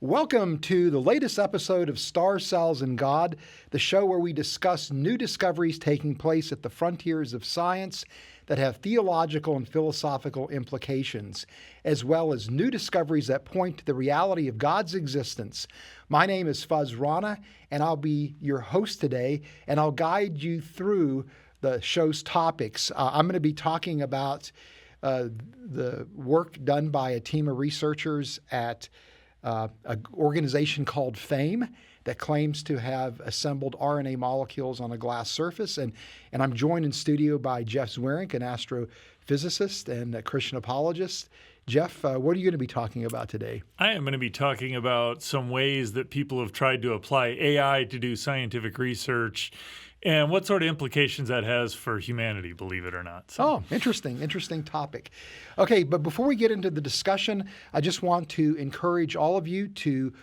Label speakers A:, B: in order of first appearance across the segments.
A: Welcome to the latest episode of Star Cells and God, the show where we discuss new discoveries taking place at the frontiers of science that have theological and philosophical implications, as well as new discoveries that point to the reality of God's existence. My name is Rana, and I'll be your host today, and I'll guide you through the show's topics. I'm going to be talking about the work done by a team of researchers at an organization called FAME that claims to have assembled RNA molecules on a glass surface. And I'm joined in studio by Jeff Zweerink, an astrophysicist and a Christian apologist. Jeff, what are you going to be talking about today?
B: I am going to be talking about some ways that people have tried to apply AI to do scientific research and what sort of implications that has for humanity, believe it or not.
A: Oh, interesting topic. Okay, but before we get into the discussion, I just want to encourage all of you to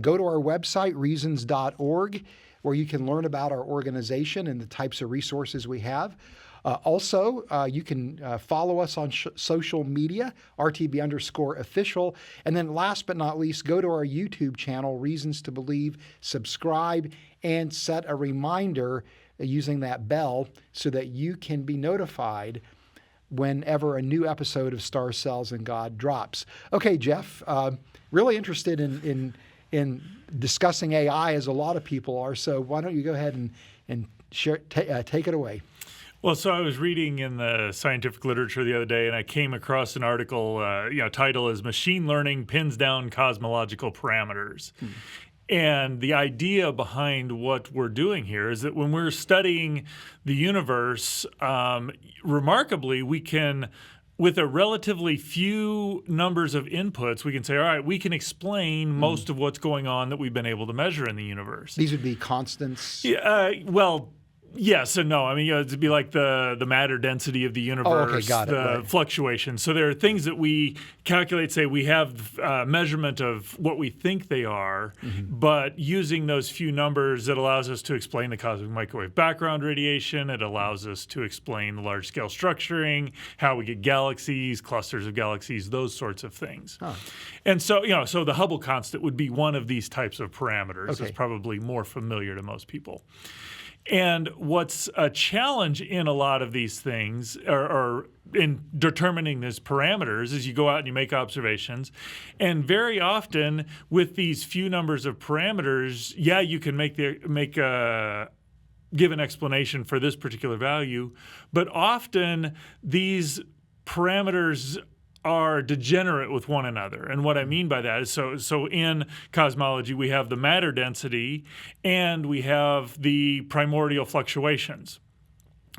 A: go to our website, reasons.org, where you can learn about our organization and the types of resources we have. Also, you can follow us on social media, RTB_official. And then last but not least, go to our YouTube channel, Reasons to Believe, subscribe, and set a reminder using that bell so that you can be notified whenever a new episode of Star Cells and God drops. Okay, Jeff, really interested in discussing AI, as a lot of people are. So why don't you go ahead and take it away?
B: Well, so I was reading in the scientific literature the other day, and I came across an article, title is "Machine Learning Pins Down Cosmological Parameters." And the idea behind what we're doing here is that when we're studying the universe, remarkably, we can, with a relatively few numbers of inputs, we can say, all right, we can explain most of what's going on that we've been able to measure in the universe.
A: These would be constants?
B: Yes and no. I mean, it'd be like the matter density of the universe, the fluctuations. So there are things that we calculate, say we have measurement of what we think they are, but using those few numbers, it allows us to explain the cosmic microwave background radiation. It allows us to explain the large-scale structuring, how we get galaxies, clusters of galaxies, those sorts of things. Huh. And so, so the Hubble constant would be one of these types of parameters. Okay. It's probably more familiar to most people. And what's a challenge in a lot of these things, or in determining these parameters, is you go out and you make observations. And very often with these few numbers of parameters, you can give an explanation for this particular value. But often these parameters are degenerate with one another. And what I mean by that is, so in cosmology, we have the matter density and we have the primordial fluctuations.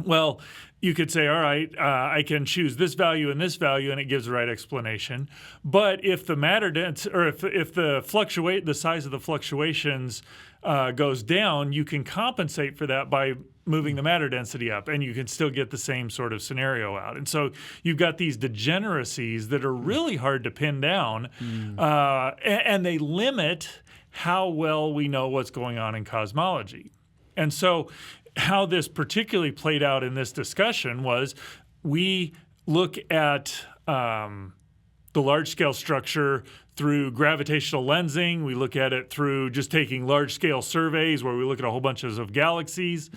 B: Well, you could say, all right, I can choose this value and it gives the right explanation. But if the matter density, or if the size of the fluctuations goes down, you can compensate for that by moving the matter density up, and you can still get the same sort of scenario out. And so you've got these degeneracies that are really hard to pin down, and they limit how well we know what's going on in cosmology. And so how this particularly played out in this discussion was we look at the large-scale structure through gravitational lensing. We look at it through just taking large-scale surveys where we look at a whole bunch of galaxies.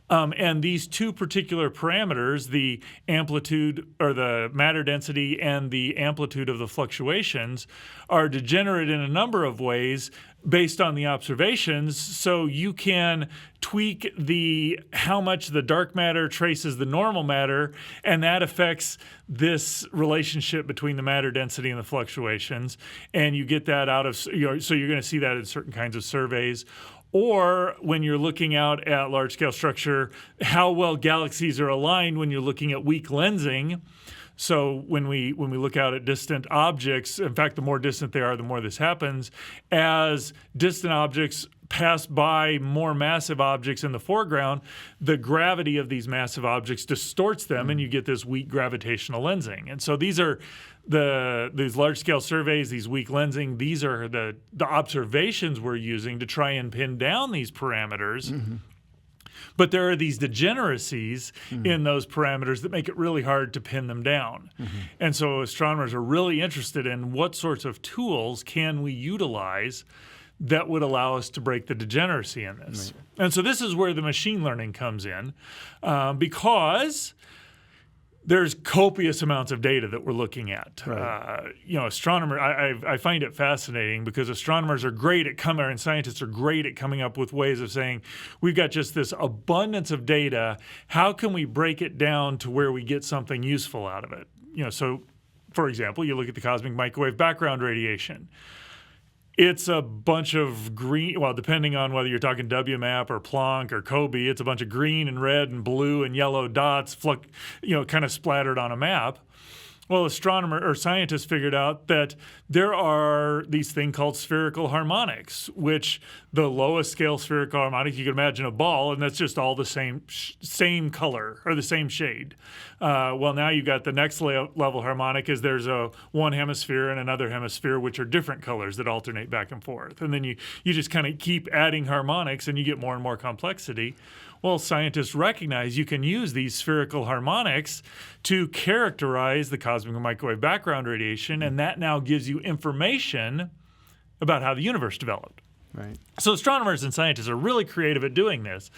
B: And these two particular parameters, the amplitude or the matter density and the amplitude of the fluctuations, are degenerate in a number of ways based on the observations. So you can tweak how much the dark matter traces the normal matter, and that affects this relationship between the matter density and the fluctuations. And you get that out of, so you're going to see that in certain kinds of surveys. Or when you're looking out at large-scale structure, how well galaxies are aligned when you're looking at weak lensing. So when we look out at distant objects, in fact, the more distant they are, the more this happens. As distant objects pass by more massive objects in the foreground, the gravity of these massive objects distorts them, and you get this weak gravitational lensing. And so these are these large-scale surveys, these weak lensing, these are the observations we're using to try and pin down these parameters. But there are these degeneracies in those parameters that make it really hard to pin them down. And so astronomers are really interested in what sorts of tools can we utilize that would allow us to break the degeneracy in this. Right. And so this is where the machine learning comes in, because there's copious amounts of data that we're looking at. Right. I find it fascinating because astronomers are great at and scientists are great at coming up with ways of saying, we've got just this abundance of data. How can we break it down to where we get something useful out of it? So for example, you look at the cosmic microwave background radiation. It's a bunch of green, well, depending on whether you're talking WMAP or Planck or COBE, it's a bunch of green and red and blue and yellow dots, kind of splattered on a map. Well, scientists figured out that there are these things called spherical harmonics, which the lowest scale spherical harmonic, you can imagine a ball, and that's just all the same color or the same shade. Well, now you've got the next level harmonic is there's one hemisphere and another hemisphere, which are different colors that alternate back and forth. And then you just kind of keep adding harmonics and you get more and more complexity. Well, scientists recognize you can use these spherical harmonics to characterize the cosmic and microwave background radiation, and that now gives you information about how the universe developed.
A: Right.
B: So astronomers and scientists are really creative at doing this.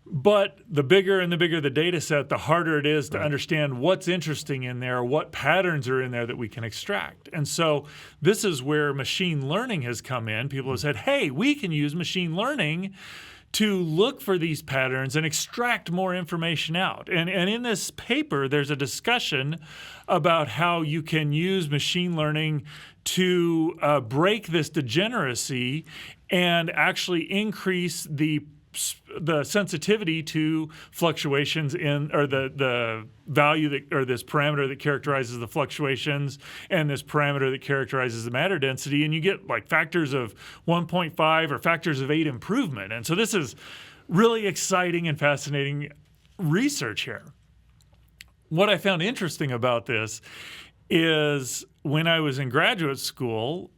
B: But the bigger the data set, the harder it is to understand what's interesting in there, what patterns are in there that we can extract. And so this is where machine learning has come in. People have said, hey, we can use machine learning to look for these patterns and extract more information out. And in this paper, there's a discussion about how you can use machine learning to break this degeneracy and actually increase the sensitivity to fluctuations or the value this parameter that characterizes the fluctuations and this parameter that characterizes the matter density, and you get like factors of 1.5 or factors of 8 improvement. And so this is really exciting and fascinating research here. What I found interesting about this is when I was in graduate school,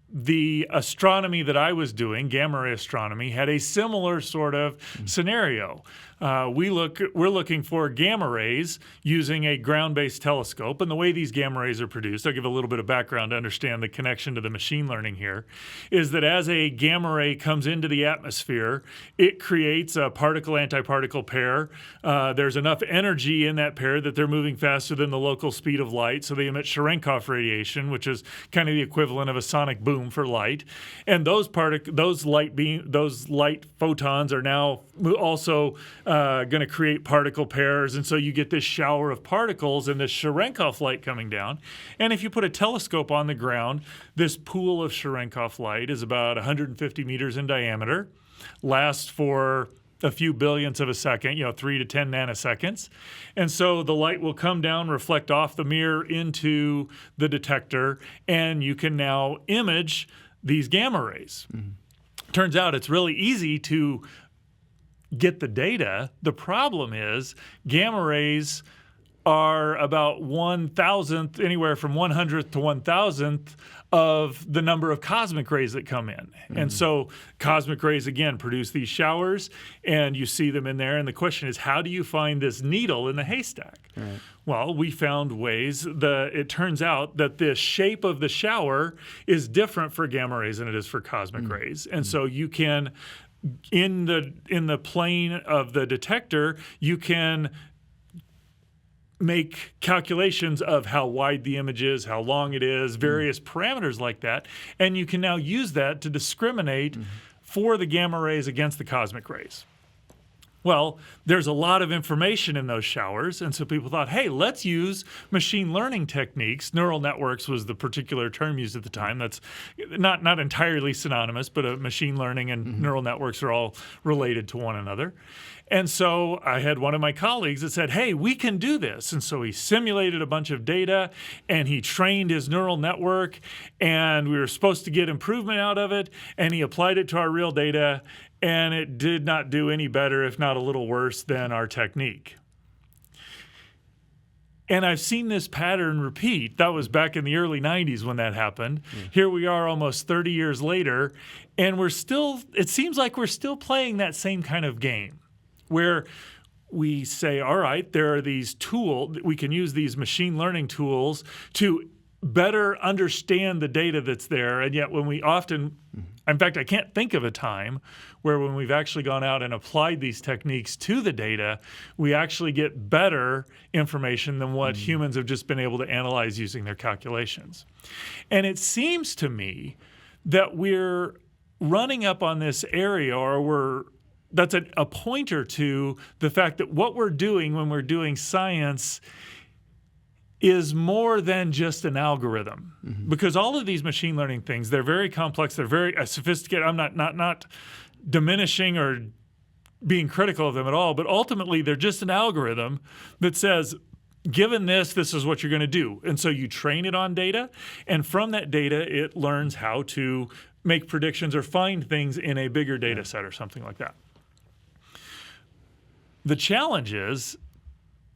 B: the astronomy that I was doing, gamma ray astronomy, had a similar sort of scenario. We're looking for gamma rays using a ground-based telescope, and the way these gamma rays are produced, I'll give a little bit of background to understand the connection to the machine learning here, is that as a gamma ray comes into the atmosphere, it creates a particle-antiparticle pair. There's enough energy in that pair that they're moving faster than the local speed of light, so they emit Cherenkov radiation, which is kind of the equivalent of a sonic boom for light. And those light photons are now also going to create particle pairs, and so you get this shower of particles and this Cherenkov light coming down. And if you put a telescope on the ground, this pool of Cherenkov light is about 150 meters in diameter, lasts for a few billionths of a second, 3 to 10 nanoseconds. And so the light will come down, reflect off the mirror into the detector, and you can now image these gamma rays. Mm-hmm. Turns out it's really easy to get the data. The problem is gamma rays are about 1,000th, anywhere from 100th to 1,000th of the number of cosmic rays that come in. Mm-hmm. And so cosmic rays, again, produce these showers, and you see them in there. And the question is, how do you find this needle in the haystack? Right. Well, we found ways. It turns out that the shape of the shower is different for gamma rays than it is for cosmic rays. And so you can, in the plane of the detector, you can make calculations of how wide the image is, how long it is, various parameters like that, and you can now use that to discriminate for the gamma rays against the cosmic rays. Well, there's a lot of information in those showers, and so people thought, hey, let's use machine learning techniques. Neural networks was the particular term used at the time. That's not entirely synonymous, but machine learning and neural networks are all related to one another. And so I had one of my colleagues that said, hey, we can do this. And so he simulated a bunch of data, and he trained his neural network, and we were supposed to get improvement out of it, and he applied it to our real data, and it did not do any better, if not a little worse, than our technique. And I've seen this pattern repeat. That was back in the early 90s when that happened. Here we are almost 30 years later, and it seems like we're still playing that same kind of game. where we say, all right, there are these tools, we can use these machine learning tools to better understand the data that's there. And yet when we often, in fact, I can't think of a time where when we've actually gone out and applied these techniques to the data, we actually get better information than what humans have just been able to analyze using their calculations. And it seems to me that we're running up on this area, or that's a pointer to the fact that what we're doing when we're doing science is more than just an algorithm. Because all of these machine learning things, they're very complex, they're very sophisticated. I'm not diminishing or being critical of them at all, but ultimately they're just an algorithm that says, given this, this is what you're going to do. And so you train it on data, and from that data, it learns how to make predictions or find things in a bigger data set or something like that. The challenge is,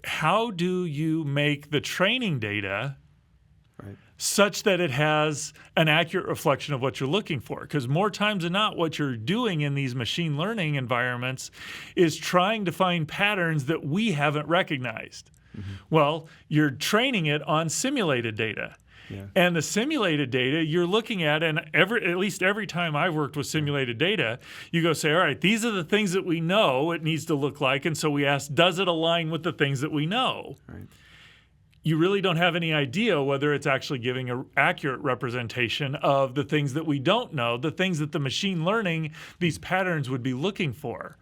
B: how do you make the training data such that it has an accurate reflection of what you're looking for? Because more times than not, what you're doing in these machine learning environments is trying to find patterns that we haven't recognized. Well, you're training it on simulated data. And the simulated data you're looking at, and at least every time I've worked with simulated data, you go say, all right, these are the things that we know it needs to look like. And so we ask, does it align with the things that we know? You really don't have any idea whether it's actually giving an accurate representation of the things that we don't know, the things that the machine learning, these patterns would be looking for.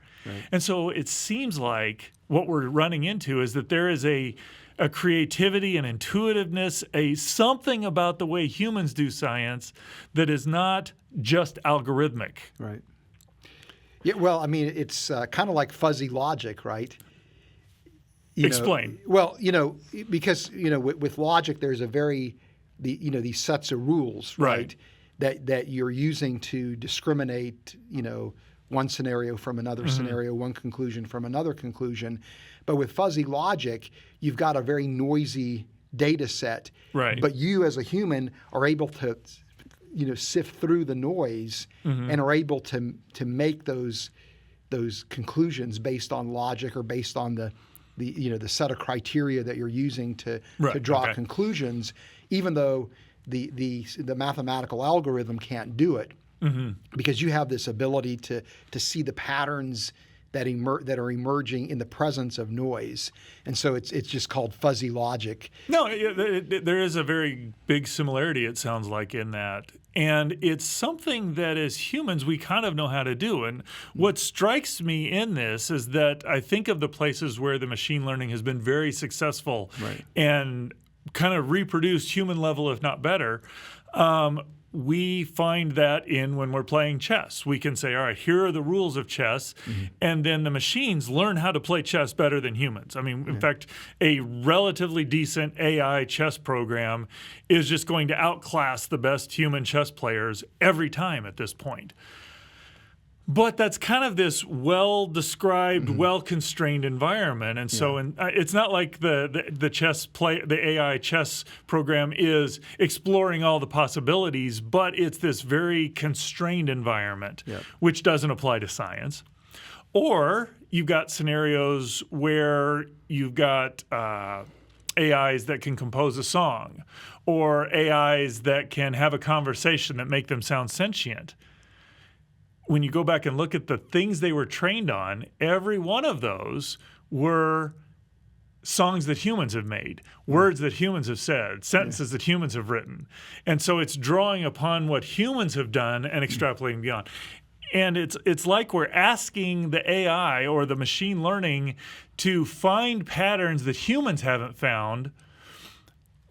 B: And so it seems like what we're running into is that there is a creativity and intuitiveness, something about the way humans do science that is not just algorithmic.
A: Yeah, well, I mean, it's kind of like fuzzy logic, right?
B: Explain.
A: Well, because, with logic, there's these sets of rules, right? That you're using to discriminate, one scenario from another scenario, one conclusion from another conclusion. But with fuzzy logic, you've got a very noisy data set. But you as a human are able to, sift through the noise and are able to make those conclusions based on logic or based on the set of criteria that you're using to draw conclusions, even though the mathematical algorithm can't do it. Because you have this ability to see the patterns that are emerging in the presence of noise, and so it's just called fuzzy logic.
B: No, there is a very big similarity, it sounds like, in that, and it's something that as humans we kind of know how to do. And what strikes me in this is that I think of the places where the machine learning has been very successful and kind of reproduced human level, if not better. We find that when we're playing chess. We can say, all right, here are the rules of chess, and then the machines learn how to play chess better than humans. I mean, in fact, a relatively decent AI chess program is just going to outclass the best human chess players every time at this point. But that's kind of this well-described, well-constrained environment, and so it's not like the AI chess program is exploring all the possibilities, but it's this very constrained environment, which doesn't apply to science. Or you've got scenarios where you've got AIs that can compose a song, or AIs that can have a conversation that make them sound sentient. When you go back and look at the things they were trained on, every one of those were songs that humans have made, words that humans have said, sentences that humans have written. And so it's drawing upon what humans have done and extrapolating beyond. And it's like we're asking the AI or the machine learning to find patterns that humans haven't found,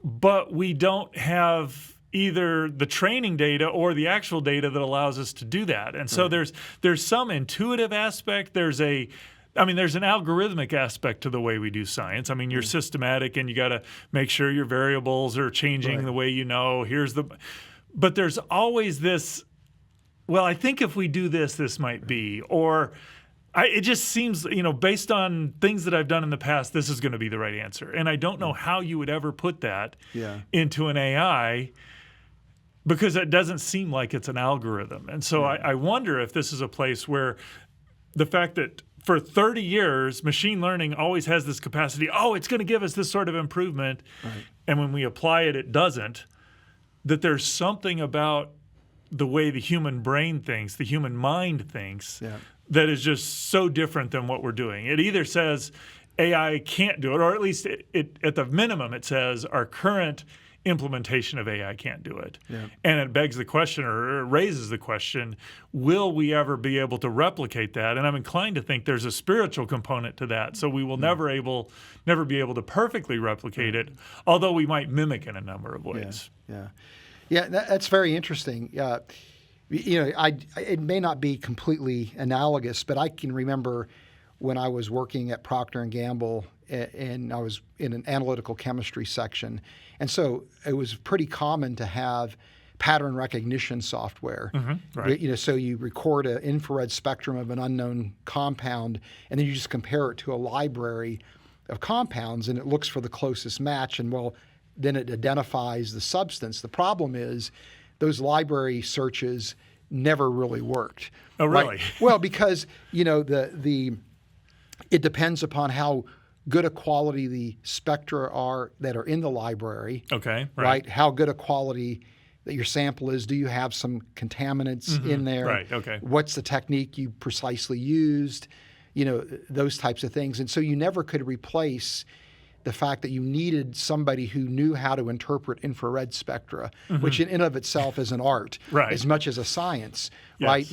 B: but we don't have either the training data or the actual data that allows us to do that. And so there's some intuitive aspect. There's an algorithmic aspect to the way we do science. I mean, you're systematic, and you got to make sure your variables are changing the way you know. But there's always this, well, I think if we do this, this might be, or it just seems, based on things that I've done in the past, this is going to be the right answer. And I don't know how you would ever put that into an AI, because it doesn't seem like it's an algorithm. And so I wonder if this is a place where the fact that for 30 years, machine learning always has this capacity, it's going to give us this sort of improvement. Right. And when we apply it, it doesn't. That there's something about the way the human brain thinks, the human mind thinks, that is just so different than what we're doing. It either says AI can't do it, or at least it at the minimum it says our current implementation of AI can't do it. Yeah. And it begs the question, or raises the question, will we ever be able to replicate that? And I'm inclined to think there's a spiritual component to that. So we will never be able to perfectly replicate it, although we might mimic in a number of ways.
A: Yeah, that's very interesting. It may not be completely analogous, but I can remember when I was working at Procter & Gamble, and I was in an analytical chemistry section. And so it was pretty common to have pattern recognition software. Mm-hmm, right. So you record an infrared spectrum of an unknown compound, and then you just compare it to a library of compounds, and it looks for the closest match, and then it identifies the substance. The problem is those library searches never really worked.
B: Oh, really?
A: Right? Well, because it depends upon how good a quality the spectra are that are in the library.
B: Okay,
A: right. How good a quality that your sample is. Do you have some contaminants in there?
B: Right, okay.
A: What's the technique you precisely used? Those types of things. And so you never could replace the fact that you needed somebody who knew how to interpret infrared spectra, which in and of itself is an art,
B: right,
A: as much as a science,
B: yes,
A: right?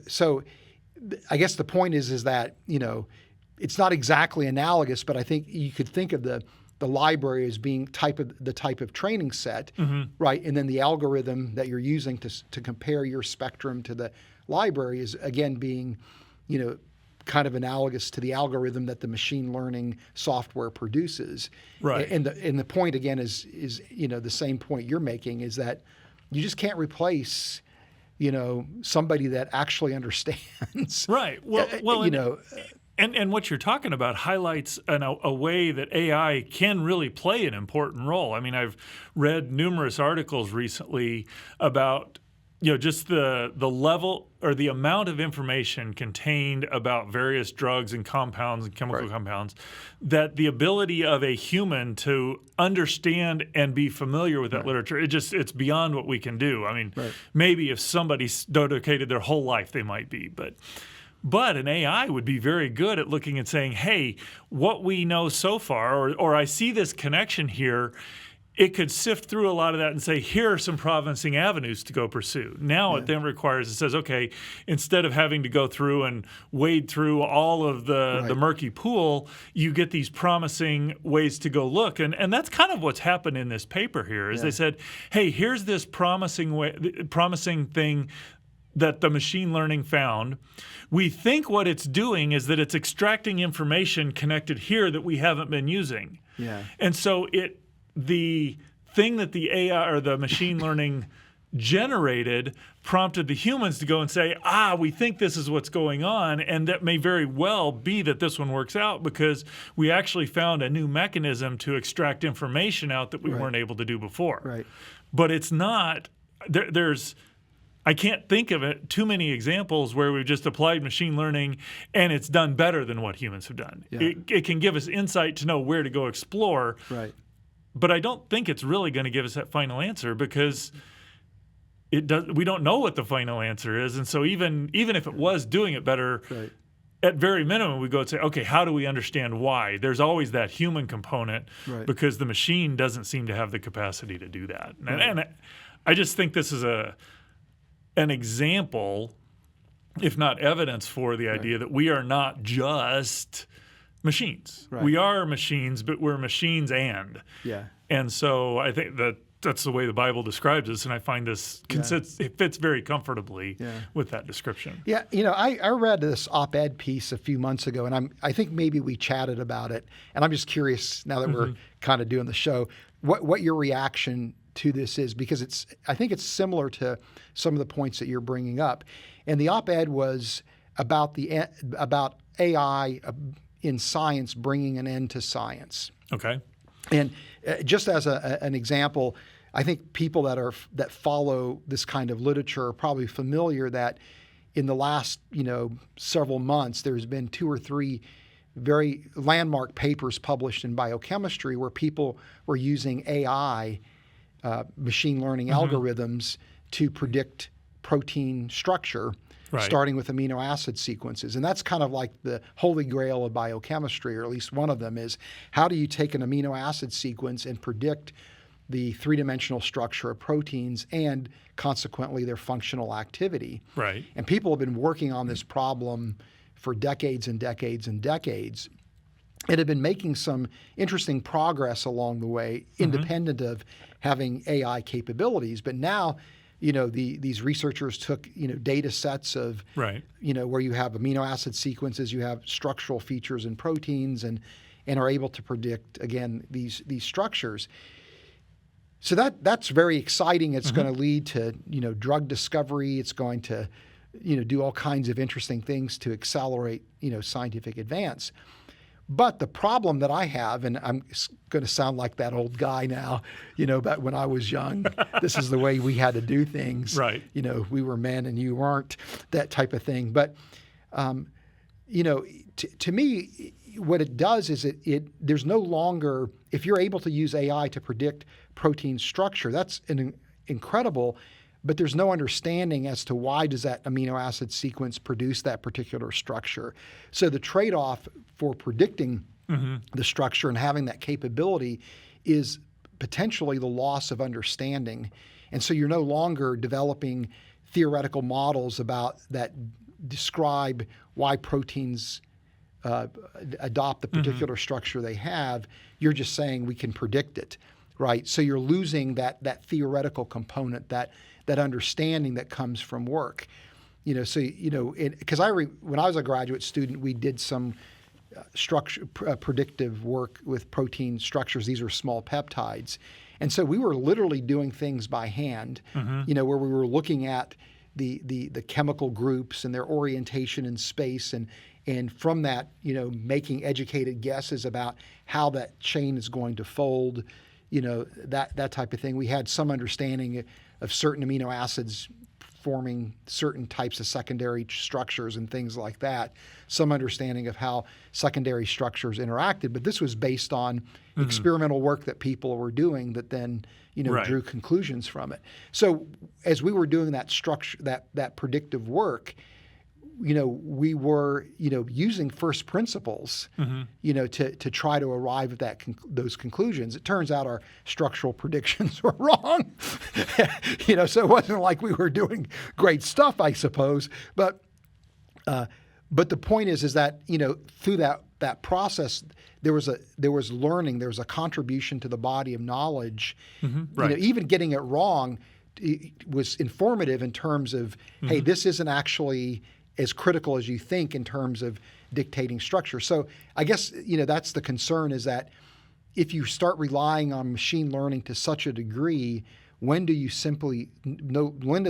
A: So I guess the point is that, it's not exactly analogous, but I think you could think of the library as being the type of training set, right? And then the algorithm that you're using to compare your spectrum to the library is, again, being, kind of analogous to the algorithm that the machine learning software produces.
B: Right.
A: And the point, again, is the same point you're making, is that you just can't replace somebody that actually understands.
B: Right. Well, And what you're talking about highlights a way that AI can really play an important role. I mean, I've read numerous articles recently about just the level or the amount of information contained about various drugs and compounds and chemical compounds, that the ability of a human to understand and be familiar with that literature, it's beyond what we can do. I mean, maybe if somebody dedicated their whole life, they might be, But an AI would be very good at looking and saying, hey, what we know so far, or I see this connection here, it could sift through a lot of that and say, here are some promising avenues to go pursue. Now it then requires, it says, okay, instead of having to go through and wade through all of the murky pool, you get these promising ways to go look. And that's kind of what's happened in this paper here, is they said, hey, here's this promising thing that the machine learning found. We think what it's doing is that it's extracting information connected here that we haven't been using. Yeah. And so the thing that the AI or the machine learning generated prompted the humans to go and say, we think this is what's going on, and that may very well be that this one works out because we actually found a new mechanism to extract information out that we weren't able to do before. Right. But it's not, I can't think of too many examples where we've just applied machine learning and it's done better than what humans have done. Yeah. It can give us insight to know where to go explore. Right. But I don't think it's really going to give us that final answer, because we don't know what the final answer is. And so even if it was doing it better, at very minimum, we go and say, okay, how do we understand why? There's always that human component, because the machine doesn't seem to have the capacity to do that. And I just think this is an example, if not evidence, for the idea that we are not just machines. Right. We are machines, but we're machines and so I think that's the way the Bible describes us, and I find this it fits very comfortably with that description. Yeah,
A: I read this op-ed piece a few months ago, and I think maybe we chatted about it, and I'm just curious now that we're kind of doing the show, what your reaction to this is, because I think it's similar to some of the points that you're bringing up. And the op-ed was about AI in science bringing an end to science.
B: Okay.
A: And just as an example, I think people that follow this kind of literature are probably familiar that, in the last, several months, there's been 2 or 3 very landmark papers published in biochemistry where people were using AI, machine learning algorithms, to predict protein structure, starting with amino acid sequences. And that's kind of like the holy grail of biochemistry, or at least one of them is, how do you take an amino acid sequence and predict the 3-dimensional structure of proteins and consequently their functional activity?
B: Right.
A: And people have been working on this problem for decades and decades and decades, and have been making some interesting progress along the way, independent of having AI capabilities. But now, these researchers took, data sets of, where you have amino acid sequences, you have structural features in proteins, and are able to predict, again, these structures. So that's very exciting. It's going to lead to, drug discovery. It's going to, do all kinds of interesting things to accelerate, scientific advance. But the problem that I have, and I'm going to sound like that old guy now, but when I was young, this is the way we had to do things.
B: Right.
A: We were men and you weren't, that type of thing. But, to me, what it does is there's no longer, if you're able to use AI to predict protein structure, that's incredible, but there's no understanding as to why does that amino acid sequence produce that particular structure. So the trade-off for predicting the structure and having that capability is potentially the loss of understanding. And so you're no longer developing theoretical models about that describe why proteins adopt the particular structure they have. You're just saying we can predict it, right? So you're losing that theoretical component, that understanding that comes from work. Because when I was a graduate student, we did some predictive work with protein structures. These are small peptides. And so we were literally doing things by hand, where we were looking at the chemical groups and their orientation in space, and from that, making educated guesses about how that chain is going to fold, that type of thing. We had some understanding of certain amino acids forming certain types of secondary structures and things like that, some understanding of how secondary structures interacted. But this was based on experimental work that people were doing that then, drew conclusions from it. So as we were doing that structure, that predictive work, we were, using first principles, to try to arrive at those conclusions. It turns out our structural predictions were wrong, so it wasn't like we were doing great stuff, I suppose. But the point is that, through that process, there was learning, there was a contribution to the body of knowledge. Even getting it wrong was informative in terms of, hey, this isn't actually as critical as you think in terms of dictating structure. So I guess, that's the concern, is that if you start relying on machine learning to such a degree, when does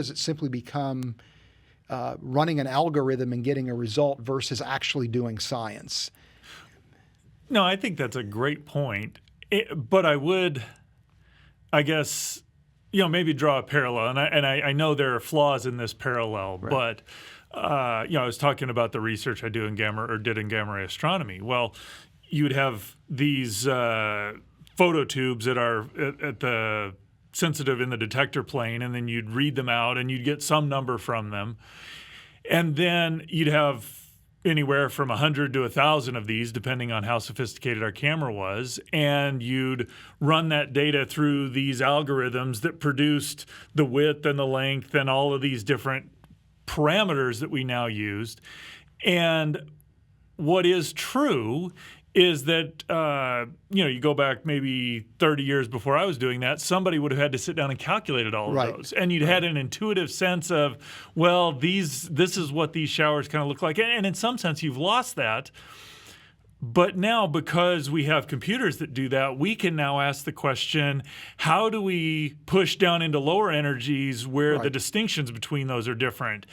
A: it simply become running an algorithm and getting a result versus actually doing science?
B: No, I think that's a great point. But I would, I guess, maybe draw a parallel. And I know there are flaws in this parallel, but I was talking about the research I do in gamma ray astronomy. Well, you'd have these phototubes that are at the sensitive in the detector plane, and then you'd read them out, and you'd get some number from them. And then you'd have anywhere from 100 to 1,000 of these, depending on how sophisticated our camera was, and you'd run that data through these algorithms that produced the width and the length and all of these different parameters that we now used. And what is true is that, you go back maybe 30 years before I was doing that, somebody would have had to sit down and calculate all of those. And you'd had an intuitive sense of, well, this is what these showers kind of look like. And in some sense, you've lost that. But now, because we have computers that do that, we can now ask the question, how do we push down into lower energies where the distinctions between those are different?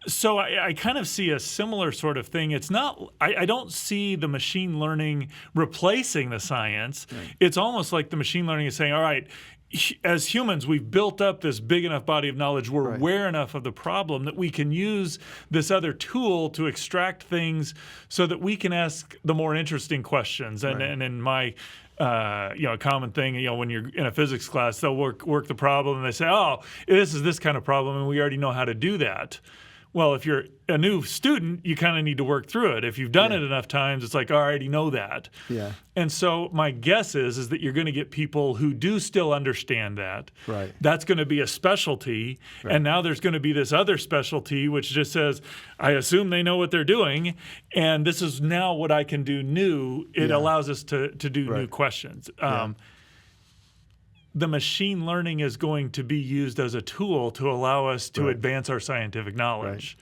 B: So I kind of see a similar sort of thing. It's not, I don't see the machine learning replacing the science. It's almost like the machine learning is saying, all right, as humans, we've built up this big enough body of knowledge. We're
A: Right.
B: aware enough of the problem that we can use this other tool to extract things so that we can ask the more interesting questions. And,
A: Right.
B: and in my, a common thing, when you're in a physics class, they'll work the problem and they say, oh, this is this kind of problem, and we already know how to do that. Well, if you're a new student, you kind of need to work through it. If you've done it enough times, it's like, I already know that.
A: Yeah.
B: And so my guess is that you're going to get people who do still understand that.
A: Right.
B: That's going to be a specialty.
A: Right.
B: And now there's going to be this other specialty, which just says, I assume they know what they're doing, and this is now what I can do new. It
A: Yeah.
B: allows us to do new
A: Right.
B: questions.
A: Yeah.
B: The machine learning is going to be used as a tool to allow us to
A: Right.
B: advance our scientific knowledge,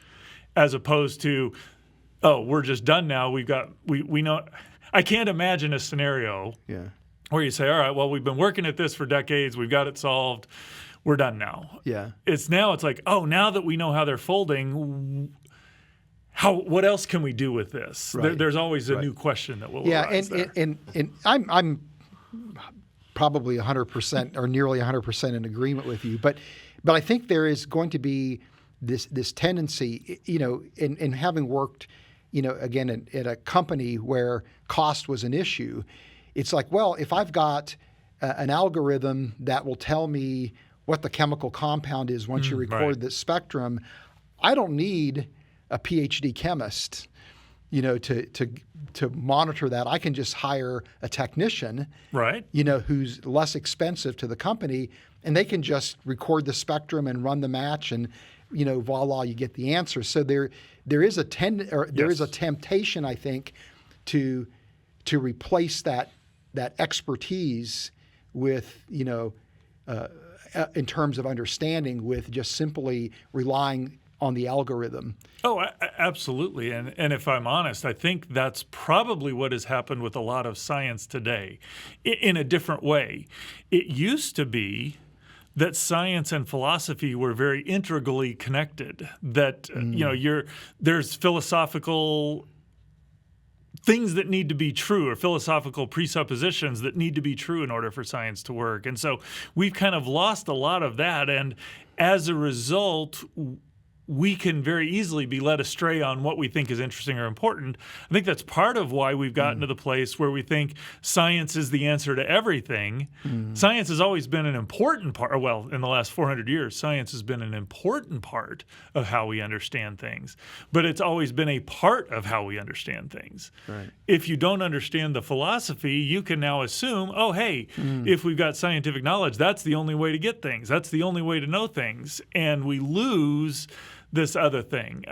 B: as opposed to, oh, we're just done now. We know. I can't imagine a scenario
A: Yeah.
B: where you say, all right, well, we've been working at this for decades. We've got it solved. We're done now.
A: Yeah.
B: It's like, oh, now that we know how they're folding, what else can we do with this?
A: Right.
B: There's always a
A: Right.
B: new question that will
A: Yeah,
B: arise there.
A: and I'm probably 100% or nearly 100% in agreement with you, but I think there is going to be this tendency, in having worked, again at a company where cost was an issue. It's like, well, if I've got an algorithm that will tell me what the chemical compound is once you record
B: right.
A: the spectrum, I don't need a PhD chemist, to monitor that. I can just hire a technician,
B: Right.
A: Who's less expensive to the company, and they can just record the spectrum and run the match, and voila, you get the answer. So there is a temptation, I think, to replace that expertise with in terms of understanding, with just simply relying on the algorithm.
B: Oh, absolutely. And if I'm honest, I think that's probably what has happened with a lot of science today in a different way. It used to be that science and philosophy were very integrally connected, that there's philosophical things that need to be true, or philosophical presuppositions that need to be true in order for science to work. And so we've kind of lost a lot of that, and as a result, we can very easily be led astray on what we think is interesting or important. I think that's part of why we've gotten to the place where we think science is the answer to everything. Science has always been an important part. Well, in the last 400 years, science has been an important part of how we understand things. But it's always been a part of how we understand things.
A: Right.
B: If you don't understand the philosophy, you can now assume, oh, hey, if we've got scientific knowledge, that's the only way to get things. That's the only way to know things. And we lose this other thing.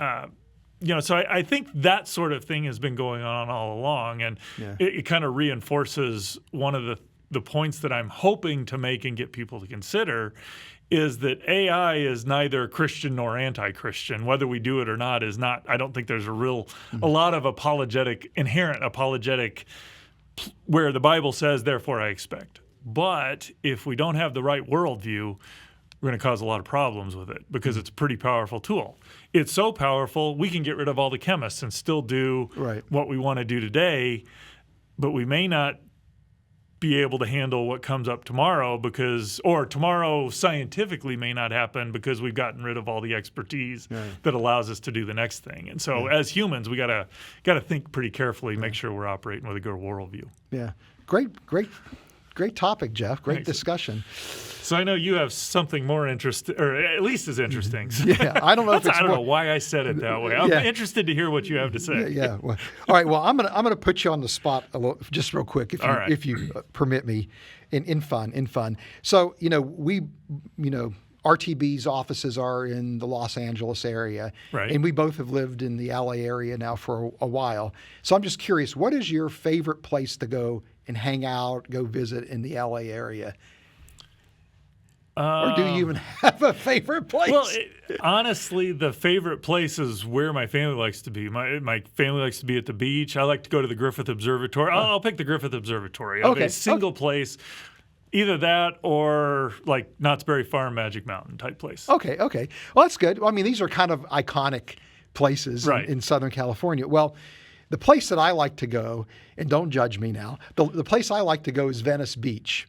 B: So I think that sort of thing has been going on all along, and it kind of reinforces one of the points that I'm hoping to make and get people to consider, is that AI is neither Christian nor anti-Christian. Whether we do it or not is not, I don't think there's a lot of inherent apologetic where the Bible says, therefore I expect. But if we don't have the right worldview, we're going to cause a lot of problems with it, because it's a pretty powerful tool. It's so powerful, we can get rid of all the chemists and still do what we want to do today, but we may not be able to handle what comes up tomorrow, or tomorrow scientifically may not happen because we've gotten rid of all the expertise that allows us to do the next thing. And so as humans, we got to think pretty carefully, make sure we're operating with a good worldview.
A: Yeah. Great topic, Jeff. Great discussion.
B: So I know you have something more interesting, or at least as interesting.
A: Yeah, I don't know if it's
B: I don't know why I said it that way. I'm interested to hear what you have to say.
A: Yeah. Well, all right. Well, I'm gonna put you on the spot just real quick, if you permit me, in fun. So RTB's offices are in the Los Angeles area,
B: right?
A: And we both have lived in the LA area now for a while. So I'm just curious, what is your favorite place to go and hang out, go visit in the LA area? Or do you even have a favorite place?
B: Well, honestly, the favorite place is where my family likes to be. My family likes to be at the beach. I like to go to the Griffith Observatory. I'll pick the Griffith Observatory. I have a single place, either that or like Knott's Berry Farm, Magic Mountain type place.
A: Okay. Well, that's good. I mean, these are kind of iconic places in Southern California. Well, the place that I like to go, and don't judge me now, the place I like to go is Venice Beach.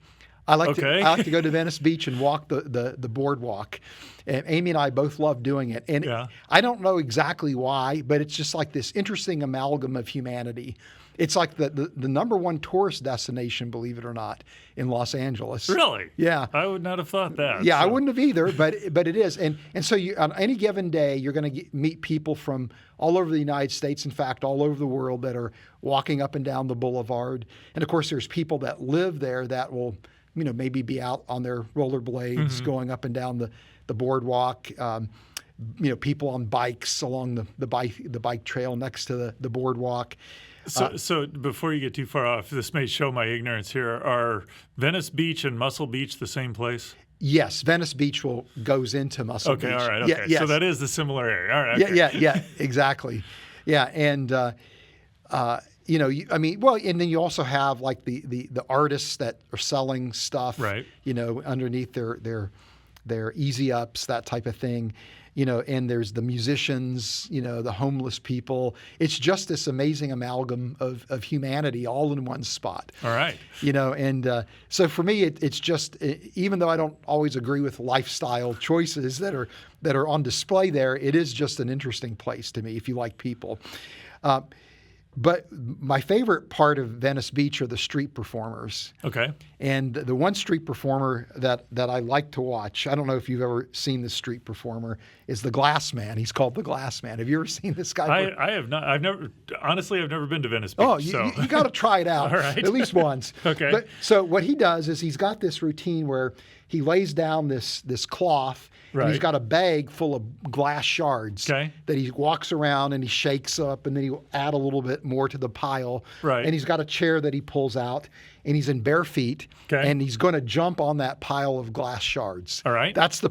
A: I like
B: Okay.
A: to go to Venice Beach and walk the boardwalk. And Amy and I both love doing it. And
B: Yeah.
A: I don't know exactly why, but it's just like this interesting amalgam of humanity. It's like the number one tourist destination, believe it or not, in Los Angeles.
B: Really?
A: Yeah.
B: I would not have thought that.
A: Yeah, I
B: so.
A: wouldn't have either, but it is. And so on any given day, you're going to meet people from all over the United States, in fact, all over the world, that are walking up and down the boulevard. And of course, there's people that live there that will, maybe be out on their rollerblades going up and down the boardwalk. People on bikes along the bike trail next to the boardwalk.
B: So before you get too far off, this may show my ignorance here. Are Venice Beach and Muscle Beach the same place?
A: Yes, Venice Beach goes into Muscle Beach.
B: Okay, all right. Okay.
A: Yeah, yes.
B: So that is the similar area. All right. Okay.
A: Yeah, exactly. Yeah, and and then you also have like the artists that are selling stuff,
B: Right.
A: Underneath their easy ups, that type of thing. And there's the musicians, the homeless people. It's just this amazing amalgam of humanity all in one spot.
B: All right.
A: And so for me, it's just, even though I don't always agree with lifestyle choices that are on display there, it is just an interesting place to me if you like people. But my favorite part of Venice Beach are the street performers.
B: Okay.
A: And the one street performer that I like to watch, I don't know if you've ever seen this street performer, is the Glass Man. He's called the Glass Man. Have you ever seen this guy?
B: I have not. I've never been to Venice Beach.
A: Oh, you got to try it out.
B: All right.
A: At least once.
B: Okay.
A: But so what he does is he's got this routine where he lays down this cloth.
B: Right.
A: And he's got a bag full of glass shards
B: Okay.
A: that he walks around and he shakes up, and then he'll add a little bit more to the pile.
B: Right.
A: And he's got a chair that he pulls out, and he's in bare feet,
B: Okay.
A: and he's going to jump on that pile of glass shards.
B: All right.
A: That's the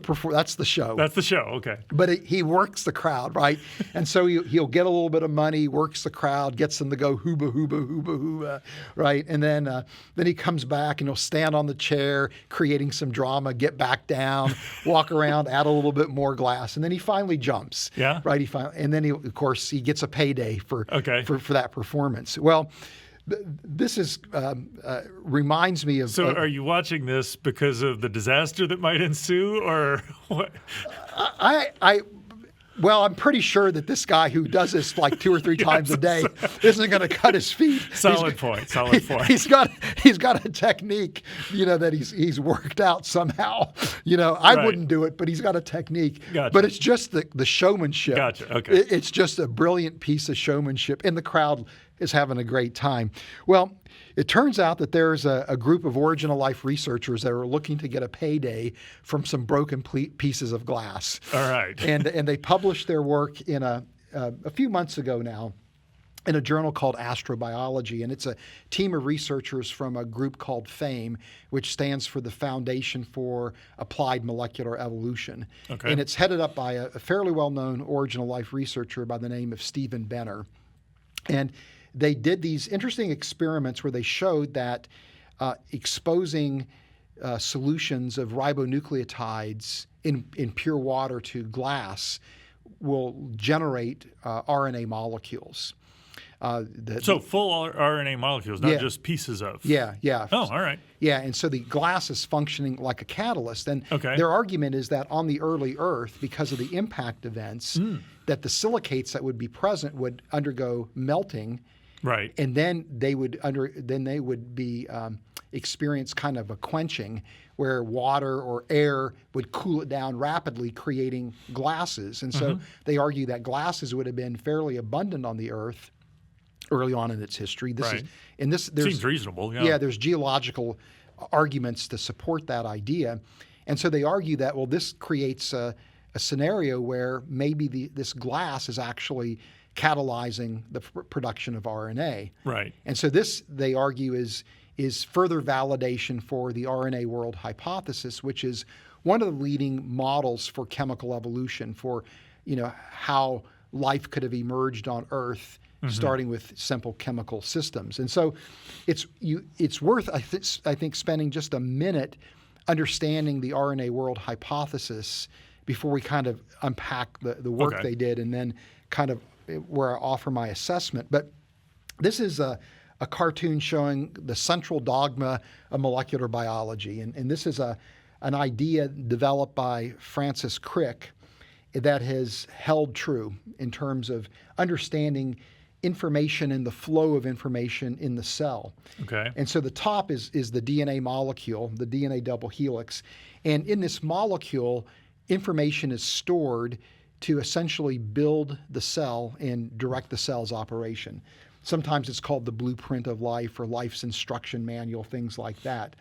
A: show.
B: That's the show. Okay.
A: But he works the crowd, right? And so he'll get a little bit of money, works the crowd, gets them to go hooba, hooba, hooba, hooba, right? And then he comes back and he'll stand on the chair, creating some drama, get back down, walk around, add a little bit more glass, and then he finally jumps.
B: Yeah.
A: Right. And then of course he gets a payday for that performance. Well, this is reminds me of.
B: So, are you watching this because of the disaster that might ensue, or what?
A: Well, I'm pretty sure that this guy who does this like 2 or 3 times a day isn't going to cut his feet.
B: Solid point.
A: He's got a technique, that he's worked out somehow. I
B: Right.
A: wouldn't do it, but he's got a technique.
B: Gotcha.
A: But it's just the showmanship.
B: Gotcha. Okay.
A: It's just a brilliant piece of showmanship, and the crowd is having a great time. Well, it turns out that there's a group of original life researchers that are looking to get a payday from some broken pieces of glass.
B: All right.
A: And they published their work in a few months ago now in a journal called Astrobiology. And it's a team of researchers from a group called FAME, which stands for the Foundation for Applied Molecular Evolution.
B: Okay.
A: And it's headed up by a fairly well-known original life researcher by the name of Stephen Benner. And they did these interesting experiments where they showed that exposing solutions of ribonucleotides in pure water to glass will generate RNA molecules.
B: So full RNA molecules, not just pieces of.
A: Yeah.
B: Oh, all right.
A: Yeah, and so the glass is functioning like a catalyst. And
B: Okay.
A: their argument is that on the early Earth, because of the impact events, that the silicates that would be present would undergo melting.
B: Right.
A: And then they would be experience kind of a quenching, where water or air would cool it down rapidly, creating glasses. And so they argue that glasses would have been fairly abundant on the Earth early on in its history.
B: Right.
A: There's
B: Seems reasonable.
A: yeah, there's geological arguments to support that idea. And so they argue that, well, this creates a scenario where maybe this glass is actually catalyzing the production of RNA.
B: Right.
A: And so this, they argue, is further validation for the RNA world hypothesis, which is one of the leading models for chemical evolution, for how life could have emerged on Earth, starting with simple chemical systems. And so it's worth, I think, spending just a minute understanding the RNA world hypothesis before we kind of unpack the work
B: Okay.
A: they did, and then kind of where I offer my assessment. But this is a a cartoon showing the central dogma of molecular biology. And this is an idea developed by Francis Crick that has held true in terms of understanding information and the flow of information in the cell.
B: Okay.
A: And so the top is the DNA molecule, the DNA double helix. And in this molecule, information is stored to essentially build the cell and direct the cell's operation. Sometimes it's called the blueprint of life or life's instruction manual, things like that.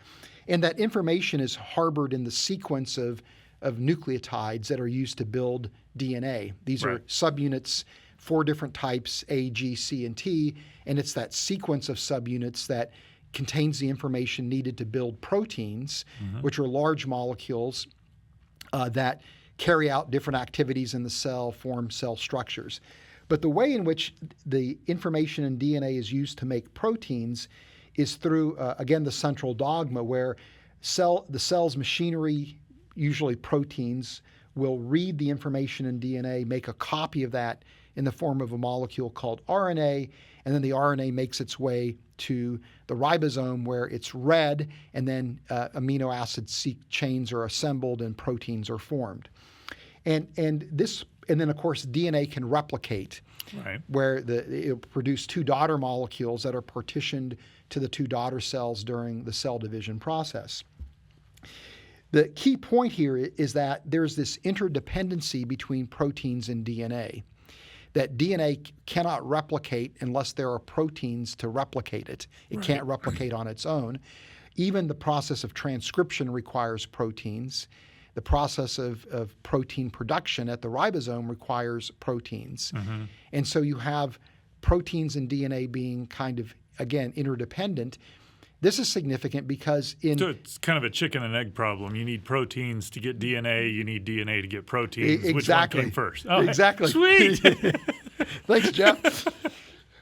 A: And that information is harbored in the sequence of nucleotides that are used to build DNA. These are subunits, 4 different types, A, G, C, and T, and it's that sequence of subunits that contains the information needed to build proteins, which are large molecules that carry out different activities in the cell, form cell structures. But the way in which the information in DNA is used to make proteins is through, again, the central dogma, where the cell's machinery, usually proteins, will read the information in DNA, make a copy of that in the form of a molecule called RNA, and then the RNA makes its way to the ribosome where it's read, and then amino acid chains are assembled and proteins are formed. And then of course DNA can replicate, where it'll produce 2 daughter molecules that are partitioned to the 2 daughter cells during the cell division process. The key point here is that there's this interdependency between proteins and DNA, that DNA cannot replicate unless there are proteins to replicate it. It can't replicate on its own. Even the process of transcription requires proteins. The process of protein production at the ribosome requires proteins. And so you have proteins and DNA being kind of, again, interdependent. This is significant because so
B: it's kind of a chicken and egg problem. You need proteins to get DNA. You need DNA to get proteins.
A: Exactly.
B: Which one came first? Oh,
A: exactly.
B: Sweet.
A: Thanks, Jeff.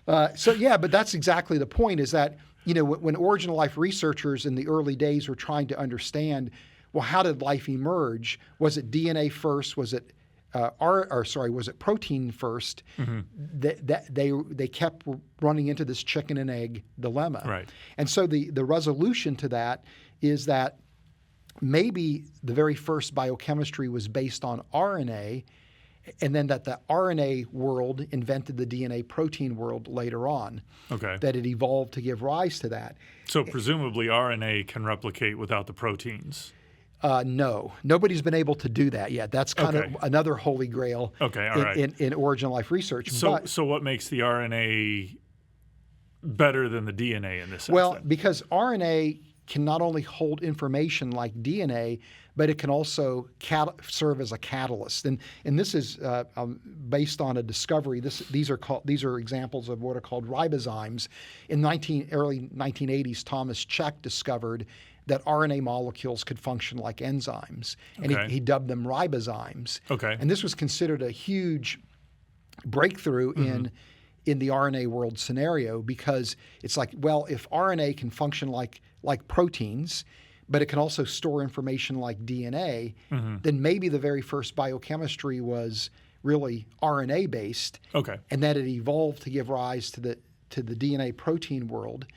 A: But that's exactly the point, is that, when origin of life researchers in the early days were trying to understand, well, how did life emerge? Was it DNA first? Was it was it protein first? They kept running into this chicken and egg dilemma.
B: Right.
A: And so the resolution to that is that maybe the very first biochemistry was based on RNA, and then that the RNA world invented the DNA protein world later on.
B: Okay.
A: That it evolved to give rise to that.
B: So presumably RNA can replicate without the proteins.
A: No, nobody's been able to do that yet. That's kind of another holy grail in origin of life research.
B: So what makes the RNA better than the DNA in this sense?
A: Well, because RNA can not only hold information like DNA, but it can also serve as a catalyst. And this is based on a discovery. These are examples of what are called ribozymes. In early 1980s, Thomas Cech discovered that RNA molecules could function like enzymes, and he dubbed them ribozymes. And this was considered a huge breakthrough in the RNA world scenario, because it's like, well, if RNA can function like proteins, but it can also store information like DNA, then maybe the very first biochemistry was really RNA based, and that it evolved to give rise to the DNA protein world,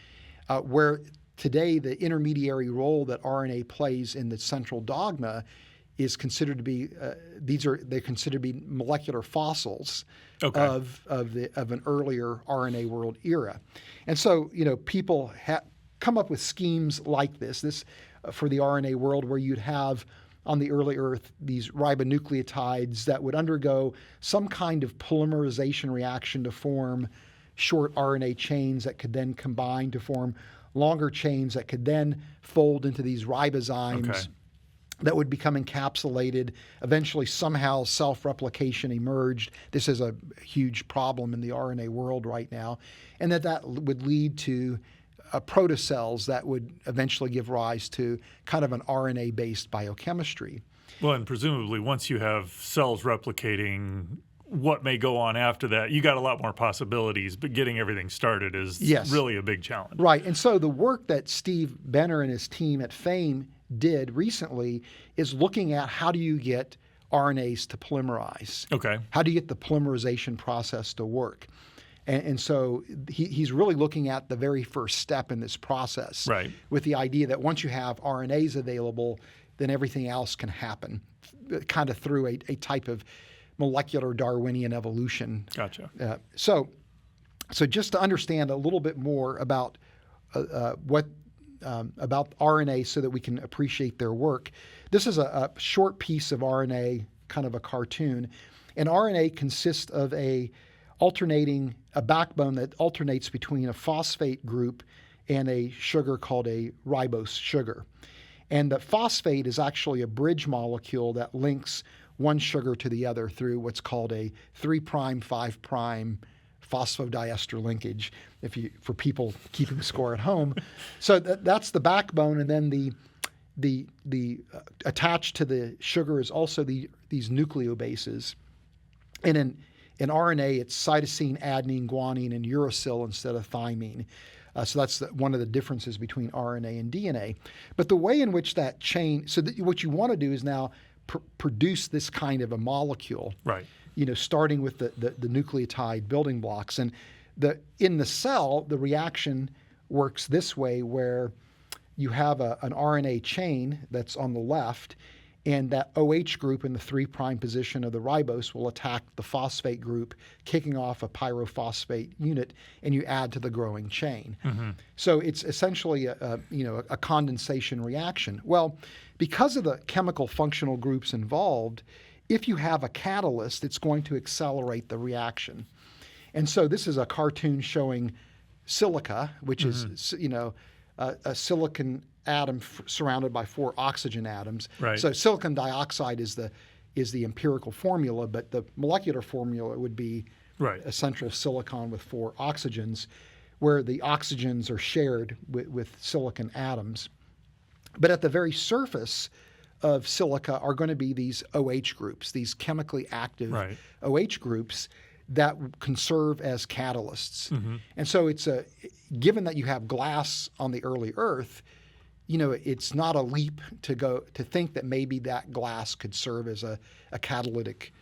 A: where today the intermediary role that RNA plays in the central dogma is considered to be they're considered to be molecular fossils of an earlier RNA world era. And so people come up with schemes like this for the RNA world, where you'd have on the early Earth these ribonucleotides that would undergo some kind of polymerization reaction to form short RNA chains that could then combine to form longer chains that could then fold into these ribozymes that would become encapsulated. Eventually, somehow, self-replication emerged. This is a huge problem in the RNA world right now. And that would lead to protocells that would eventually give rise to kind of an RNA-based biochemistry.
B: Well, and presumably once you have cells replicating, what may go on after that, you got a lot more possibilities, but getting everything started is really a big challenge.
A: Right. And so the work that Steve Benner and his team at FAME did recently is looking at how do you get RNAs to polymerize? How do you get the polymerization process to work? And so he's really looking at the very first step in this process,
B: right,
A: with the idea that once you have RNAs available, then everything else can happen, kind of through a type of molecular Darwinian evolution.
B: Gotcha.
A: So just to understand a little bit more about about RNA so that we can appreciate their work, this is a short piece of RNA, kind of a cartoon. And RNA consists of a backbone that alternates between a phosphate group and a sugar called a ribose sugar. And the phosphate is actually a bridge molecule that links one sugar to the other through what's called a 3', 5' phosphodiester linkage, for people keeping score at home. So that's the backbone, and then the attached to the sugar is also these nucleobases. And in RNA, it's cytosine, adenine, guanine, and uracil instead of thymine. So that's one of the differences between RNA and DNA. But the way in which that chain, what you want to do is now produce this kind of a molecule,
B: right?
A: Starting with the nucleotide building blocks. And in the cell, the reaction works this way, where you have an RNA chain that's on the left, and that OH group in the 3' position of the ribose will attack the phosphate group, kicking off a pyrophosphate unit, and you add to the growing chain. Mm-hmm. So it's essentially a condensation reaction. Well, because of the chemical functional groups involved, if you have a catalyst, it's going to accelerate the reaction. And so this is a cartoon showing silica, which is a silicon atom surrounded by 4 oxygen atoms.
B: Right.
A: So silicon dioxide is the empirical formula, but the molecular formula would be a central silicon with 4 oxygens, where the oxygens are shared with silicon atoms. But at the very surface of silica are going to be these OH groups, these chemically active OH groups that can serve as catalysts. Mm-hmm. And so given that you have glass on the early Earth, it's not a leap to think that maybe that glass could serve as a catalytic,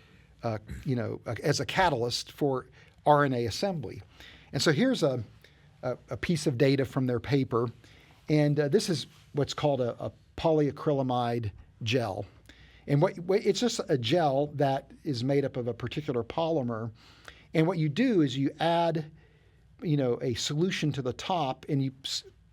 A: as a catalyst for RNA assembly. And so here's a piece of data from their paper, and this is what's called a polyacrylamide gel. And it's just a gel that is made up of a particular polymer. And what you do is you add, a solution to the top, and you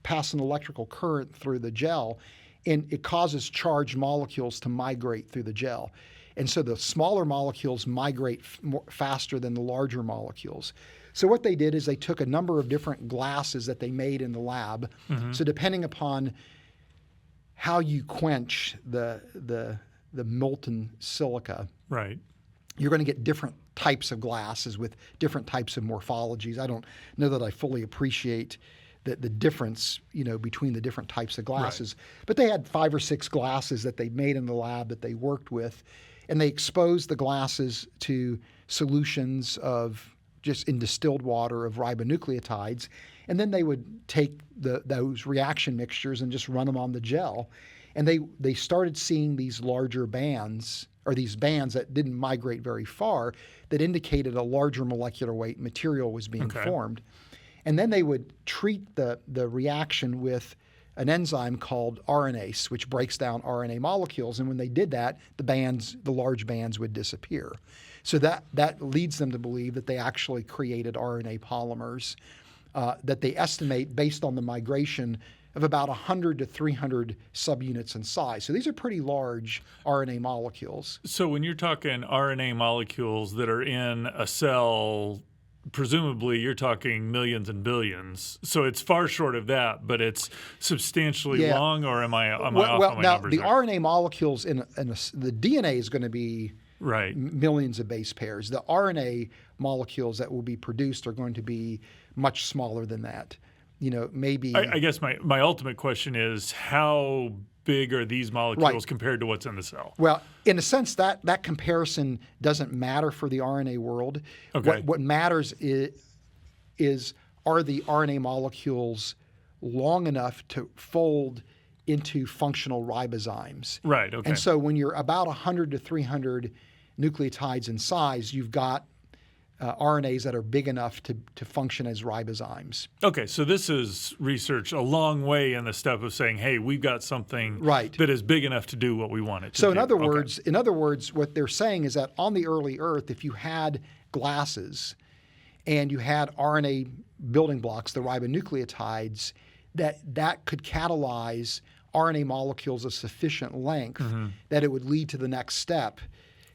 A: pass an electrical current through the gel, and it causes charged molecules to migrate through the gel. And so the smaller molecules migrate faster than the larger molecules. So what they did is they took a number of different glasses that they made in the lab. Mm-hmm. So depending upon how you quench the molten silica,
B: right,
A: you're going to get different types of glasses with different types of morphologies. I don't know that I fully appreciate the difference, between the different types of glasses. Right. But they had 5 or 6 glasses that they made in the lab that they worked with, and they exposed the glasses to solutions just in distilled water of ribonucleotides, and then they would take those reaction mixtures and just run them on the gel. And they started seeing these larger bands, or these bands that didn't migrate very far, that indicated a larger molecular weight material was being formed. And then they would treat the reaction with an enzyme called RNase, which breaks down RNA molecules. And when they did that, the large bands would disappear. So that leads them to believe that they actually created RNA polymers that they estimate based on the migration of about 100 to 300 subunits in size. So these are pretty large RNA molecules.
B: So when you're talking RNA molecules that are in a cell, presumably you're talking millions and billions. So it's far short of that, but it's substantially long, or am I off on my numbers?
A: The
B: there?
A: RNA molecules the DNA is going to be millions of base pairs. The RNA molecules that will be produced are going to be much smaller than that. Maybe.
B: I guess my ultimate question is, how big are these molecules compared to what's in the cell?
A: Well, in a sense, that comparison doesn't matter for the RNA world.
B: Okay.
A: What matters is are the RNA molecules long enough to fold into functional ribozymes?
B: Right. Okay.
A: And so when you're about 100 to 300 nucleotides in size, you've got RNAs that are big enough to function as ribozymes.
B: Okay, so this is research a long way in the step of saying, hey, we've got something
A: Right.
B: that is big enough to do what we want it to
A: So
B: do.
A: in other words, what they're saying is that on the early Earth, if you had glasses and you had RNA building blocks, the ribonucleotides, that could catalyze RNA molecules of sufficient length that it would lead to the next step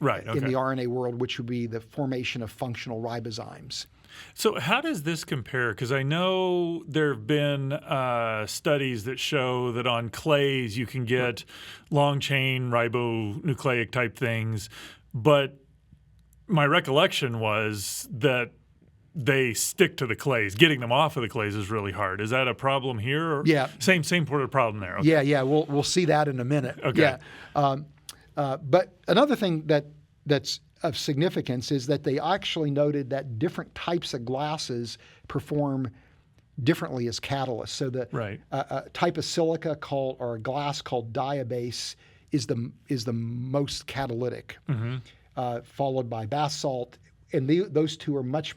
B: Right, okay.
A: in the RNA world, which would be the formation of functional ribozymes.
B: So how does this compare? Because I know there have been studies that show that on clays you can get long-chain ribonucleic type things, but my recollection was that they stick to the clays. Getting them off of the clays is really hard. Is that a problem here? Or
A: Yeah.
B: Same sort of problem there. Okay.
A: Yeah. We'll see that in a minute.
B: Okay.
A: Yeah. But another thing that's of significance is that they actually noted that different types of glasses perform differently as catalysts. So the type of silica or a glass called diabase is the most catalytic, followed by basalt, and those two are much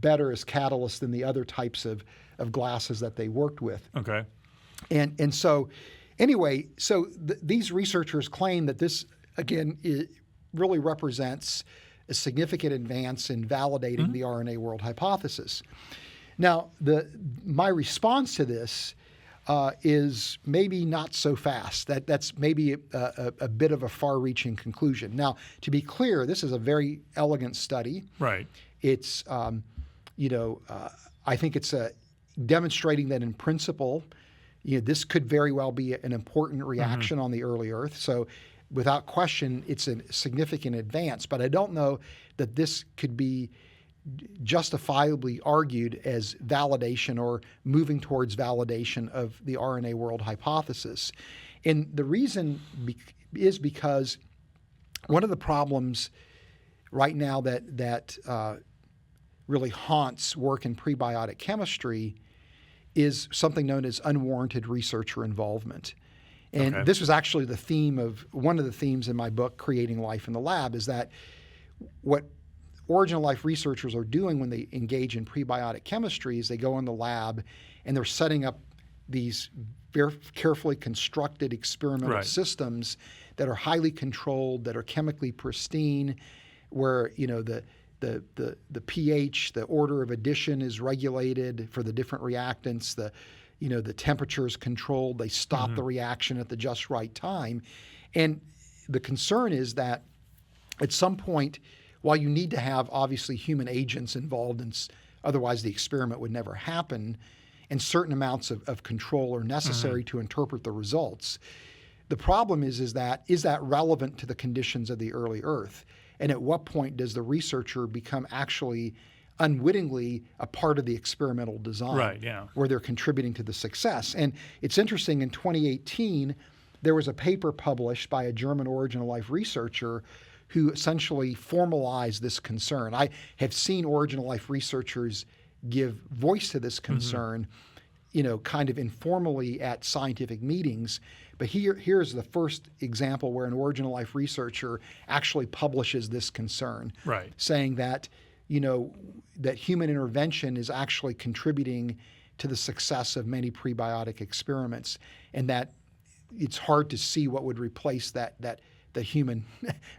A: better as catalysts than the other types of glasses that they worked with.
B: Okay.
A: And so anyway, these researchers claim that this, again, really represents a significant advance in validating the RNA world hypothesis. Now, my response to this is maybe not so fast. That's maybe a bit of a far-reaching conclusion. Now, to be clear, this is a very elegant study.
B: Right.
A: It's, I think it's demonstrating that in principle, this could very well be an important reaction on the early Earth. So without question, it's a significant advance. But I don't know that this could be justifiably argued as validation or moving towards validation of the RNA world hypothesis. And the reason is because one of the problems right now that really haunts work in prebiotic chemistry is something known as unwarranted researcher involvement. And this was actually one of the themes in my book, Creating Life in the Lab, is that what Origin of Life researchers are doing when they engage in prebiotic chemistry is they go in the lab and they're setting up these very carefully constructed experimental systems that are highly controlled, that are chemically pristine, where the pH, the order of addition is regulated for the different reactants, the temperature is controlled, they stop the reaction at the just right time. And the concern is that at some point, while you need to have obviously human agents involved, otherwise the experiment would never happen, and certain amounts of control are necessary to interpret the results, the problem is that relevant to the conditions of the early Earth? And at what point does the researcher become actually unwittingly a part of the experimental design where they're contributing to the success? And it's interesting, in 2018, there was a paper published by a German Origin of Life researcher who essentially formalized this concern. I have seen Origin of Life researchers give voice to this concern, kind of informally at scientific meetings. But here's the first example where an Origin of Life researcher actually publishes this concern, saying that, that human intervention is actually contributing to the success of many prebiotic experiments, and that it's hard to see what would replace the human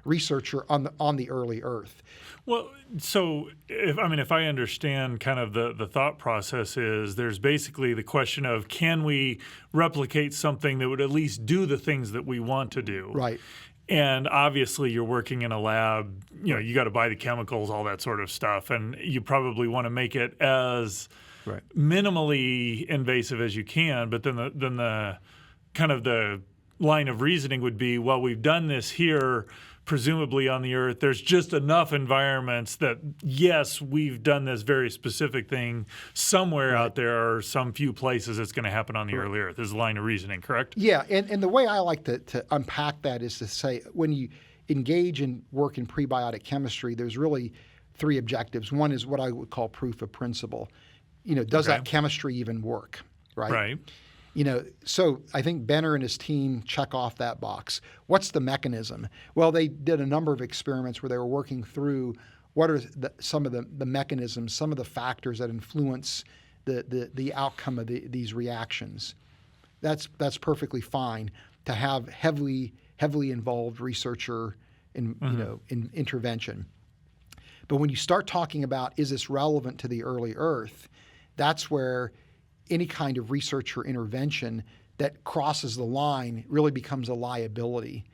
A: researcher on the early Earth.
B: Well, so if I understand kind of the thought process is there's basically the question of, can we replicate something that would at least do the things that we want to do?
A: Right.
B: And obviously you're working in a lab, you got to buy the chemicals, all that sort of stuff, and you probably want to make it as minimally invasive as you can, but then the kind of the line of reasoning would be, well, we've done this here, presumably on the Earth. There's just enough environments that, yes, we've done this very specific thing. Somewhere out there are some few places it's going to happen on the early Earth. Is the line of reasoning correct?
A: Yeah, and the way I like to unpack that is to say, when you engage in work in prebiotic chemistry, there's really three objectives. One is what I would call proof of principle. Does that chemistry even work? Right. So I think Benner and his team check off that box. What's the mechanism? Well, they did a number of experiments where they were working through what are some of the mechanisms, some of the factors that influence the outcome of these reactions. That's perfectly fine to have heavily involved researcher in intervention. But when you start talking about, is this relevant to the early Earth, that's where any kind of researcher intervention that crosses the line really becomes a liability,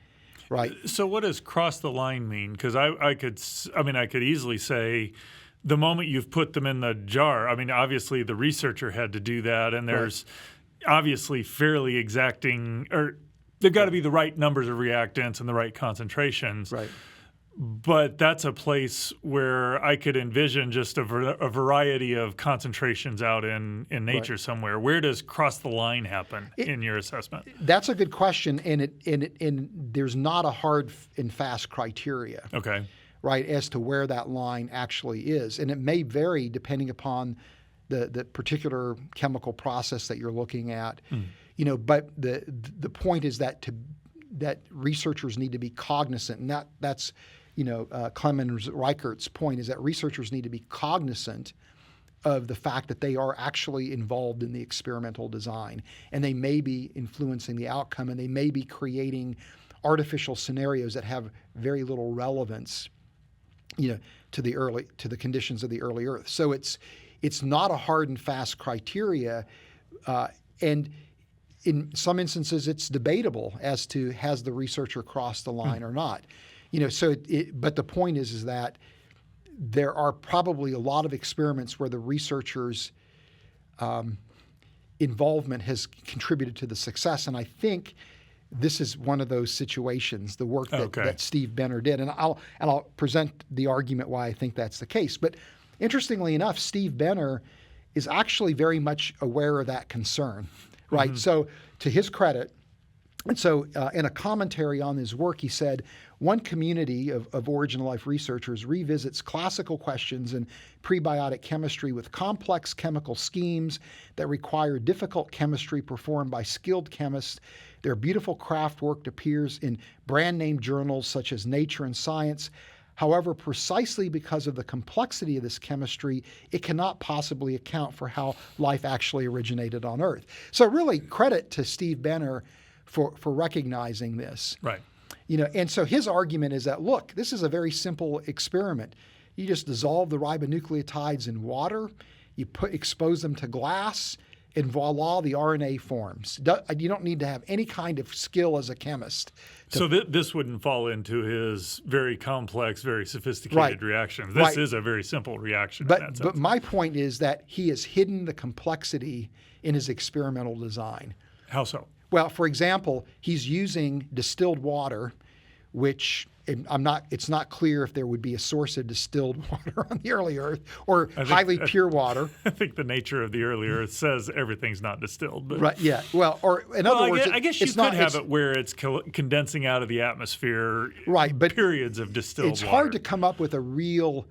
A: right?
B: So what does cross the line mean? Because I could easily say the moment you've put them in the jar, I mean, obviously the researcher had to do that, and there's obviously fairly exacting, or they've got to be the right numbers of reactants and the right concentrations.
A: Right.
B: But that's a place where I could envision just a variety of concentrations out in nature somewhere. Where does cross the line happen in your assessment?
A: That's a good question, and there's not a hard and fast criteria.
B: Okay.
A: Right, as to where that line actually is, and it may vary depending upon the particular chemical process that you're looking at. But the point is that that researchers need to be cognizant, and that's Clemens Reichert's point is that researchers need to be cognizant of the fact that they are actually involved in the experimental design, and they may be influencing the outcome, and they may be creating artificial scenarios that have very little relevance, to the conditions of the early Earth. So it's not a hard and fast criteria, and in some instances it's debatable as to has the researcher crossed the line or not. But the point is that there are probably a lot of experiments where the researcher's involvement has contributed to the success, and I think this is one of those situations, the work that Steve Benner did, and I'll present the argument why I think that's the case. But interestingly enough, Steve Benner is actually very much aware of that concern, right? Mm-hmm. So to his credit, and so in a commentary on his work, he said, one community of origin of life researchers revisits classical questions in prebiotic chemistry with complex chemical schemes that require difficult chemistry performed by skilled chemists. Their beautiful craft work appears in brand name journals such as Nature and Science. However, precisely because of the complexity of this chemistry, it cannot possibly account for how life actually originated on Earth. So really credit to Steve Benner for recognizing this.
B: Right.
A: And so his argument is that, look, this is a very simple experiment. You just dissolve the ribonucleotides in water, you expose them to glass, and voila, the RNA forms. You don't need to have any kind of skill as a chemist.
B: So this wouldn't fall into his very complex, very sophisticated reactions. This is a very simple reaction in that sense.
A: But my point is that he has hidden the complexity in his experimental design.
B: How so?
A: Well, for example, he's using distilled water, which it's not clear if there would be a source of distilled water on the early Earth or highly pure water.
B: I think the nature of the early Earth says everything's not distilled. But.
A: Right, yeah. Well, or in other words,
B: I guess you could have it where it's condensing out of the atmosphere but periods of distilled water.
A: It's hard to come up with a real,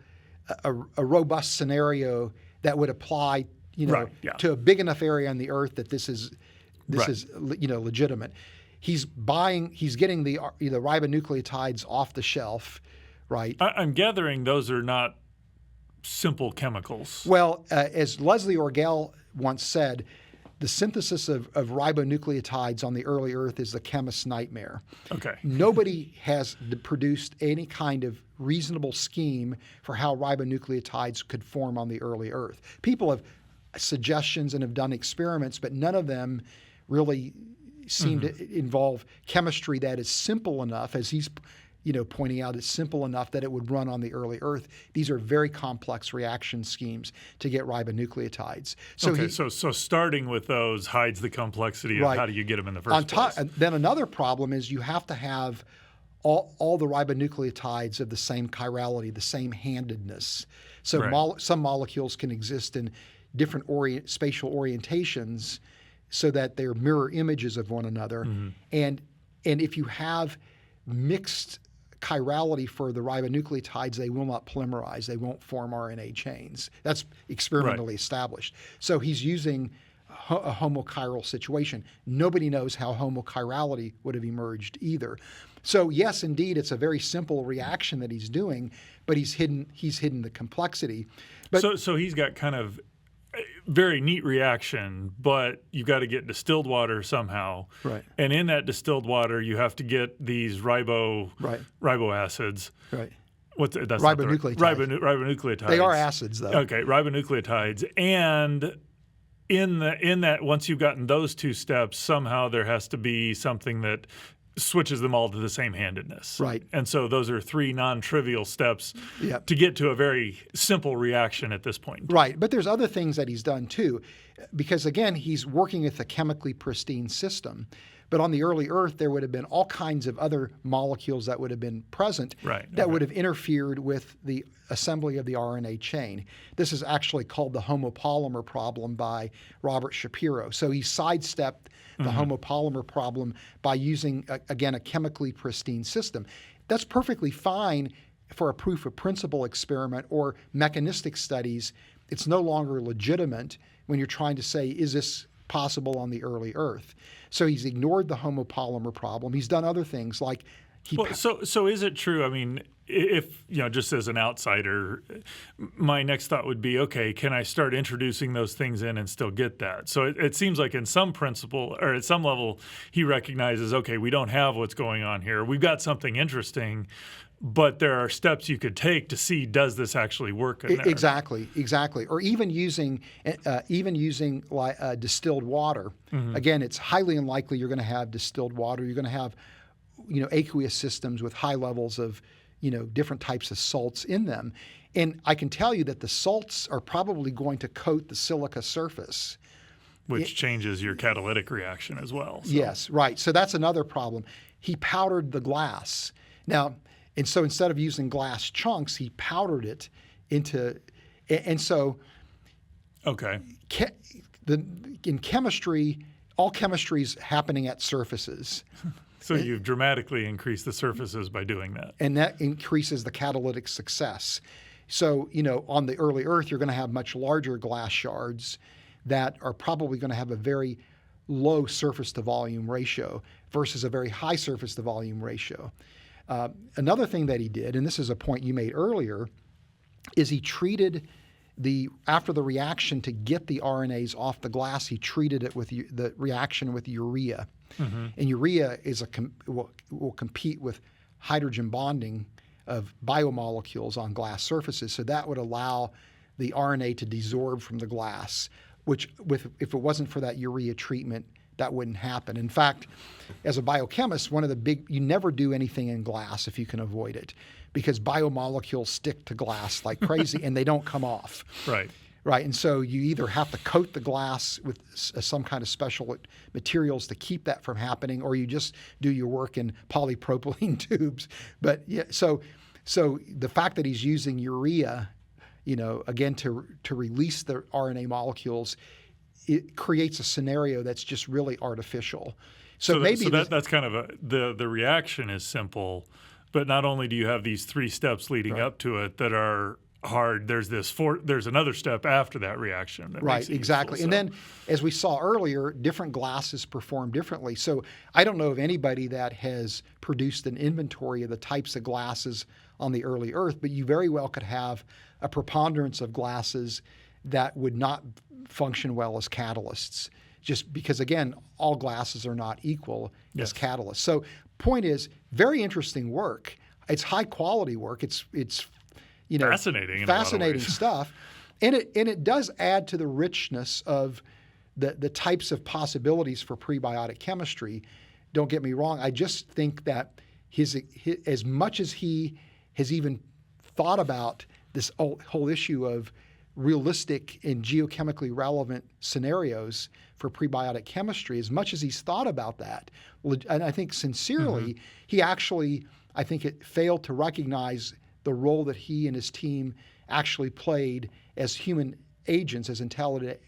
A: a robust scenario that would apply, to a big enough area on the Earth that this is legitimate. He's getting the ribonucleotides off the shelf, right?
B: I'm gathering those are not simple chemicals.
A: Well, as Leslie Orgel once said, the synthesis of ribonucleotides on the early Earth is the chemist's nightmare.
B: Okay.
A: Nobody has produced any kind of reasonable scheme for how ribonucleotides could form on the early Earth. People have suggestions and have done experiments, but none of them really seem to involve chemistry that is simple enough, as he's pointing out, it's simple enough that it would run on the early Earth. These are very complex reaction schemes to get ribonucleotides.
B: So starting with those hides the complexity of how do you get them in the first place.
A: Then another problem is you have to have all the ribonucleotides of the same chirality, the same handedness. So some molecules can exist in different spatial orientations so that they're mirror images of one another. Mm-hmm. And if you have mixed chirality for the ribonucleotides, they will not polymerize. They won't form RNA chains. That's experimentally established. So he's using a homochiral situation. Nobody knows how homochirality would have emerged either. So yes, indeed, it's a very simple reaction that he's doing, but he's hidden the complexity. But
B: so he's got kind of a very neat reaction, but you've got to get distilled water somehow.
A: Right.
B: And in that distilled water, you have to get these ribo acids.
A: Right.
B: What's that's
A: ribonucleotides.
B: Ribonucleotides.
A: They are acids, though.
B: Okay, ribonucleotides. And in that, once you've gotten those two steps, somehow there has to be something that switches them all to the same handedness.
A: Right.
B: And so those are three non-trivial steps
A: Yep.
B: to get to a very simple reaction at this point.
A: Right. But there's other things that he's done too, because again, he's working with a chemically pristine system. But on the early Earth, there would have been all kinds of other molecules that would have been present that would have interfered with the assembly of the RNA chain. This is actually called the homopolymer problem by Robert Shapiro. So he sidestepped the homopolymer problem by using, again, a chemically pristine system. That's perfectly fine for a proof of principle experiment or mechanistic studies. It's no longer legitimate when you're trying to say, is this possible on the early Earth? So he's ignored the homopolymer problem. He's done other things like
B: So is it true? I mean, if, just as an outsider, my next thought would be, okay, can I start introducing those things in and still get that? So it seems like in some principle or at some level, he recognizes, okay, we don't have what's going on here. We've got something interesting, but there are steps you could take to see, does this actually work in there?
A: Exactly. Or even using distilled water. Again, it's highly unlikely you're going to have distilled water. You're going to have aqueous systems with high levels of different types of salts in them. And I can tell you that the salts are probably going to coat the silica surface.
B: Which changes your catalytic reaction as well. So.
A: Yes, right. So that's another problem. He powdered the glass. Now, and so instead of using glass chunks, he powdered it into, and so
B: okay.
A: In chemistry, all chemistry is happening at surfaces.
B: So you've dramatically increased the surfaces by doing that.
A: And that increases the catalytic success. So, on the early Earth, you're going to have much larger glass shards that are probably going to have a very low surface to volume ratio versus a very high surface to volume ratio. Another thing that he did, and this is a point you made earlier, is he treated after the reaction to get the RNAs off the glass, he treated it with the reaction with urea. And urea will compete with hydrogen bonding of biomolecules on glass surfaces. So that would allow the RNA to desorb from the glass, which if it wasn't for that urea treatment, that wouldn't happen. In fact, as a biochemist, you never do anything in glass if you can avoid it, because biomolecules stick to glass like crazy and they don't come off. Right. And so you either have to coat the glass with some kind of special materials to keep that from happening, or you just do your work in polypropylene tubes. But yeah, so the fact that he's using urea, again to release the RNA molecules, it creates a scenario that's just really artificial. So
B: that's kind of the reaction is simple, but not only do you have these three steps leading up to it that are hard, there's another step after that reaction. That
A: right, exactly. Useful, and then, as we saw earlier, different glasses perform differently. So I don't know of anybody that has produced an inventory of the types of glasses on the early Earth, but you very well could have a preponderance of glasses that would not function well as catalysts, just because, again, all glasses are not equal as catalysts. So point is, very interesting work. It's high quality work. It's fascinating stuff, and it does add to the richness of the types of possibilities for prebiotic chemistry. Don't get me wrong. I just think that as much as he has even thought about this whole issue of realistic and geochemically relevant scenarios for prebiotic chemistry, as much as he's thought about that, and I think sincerely, he actually, I think it failed to recognize the role that he and his team actually played as human agents, as intelligent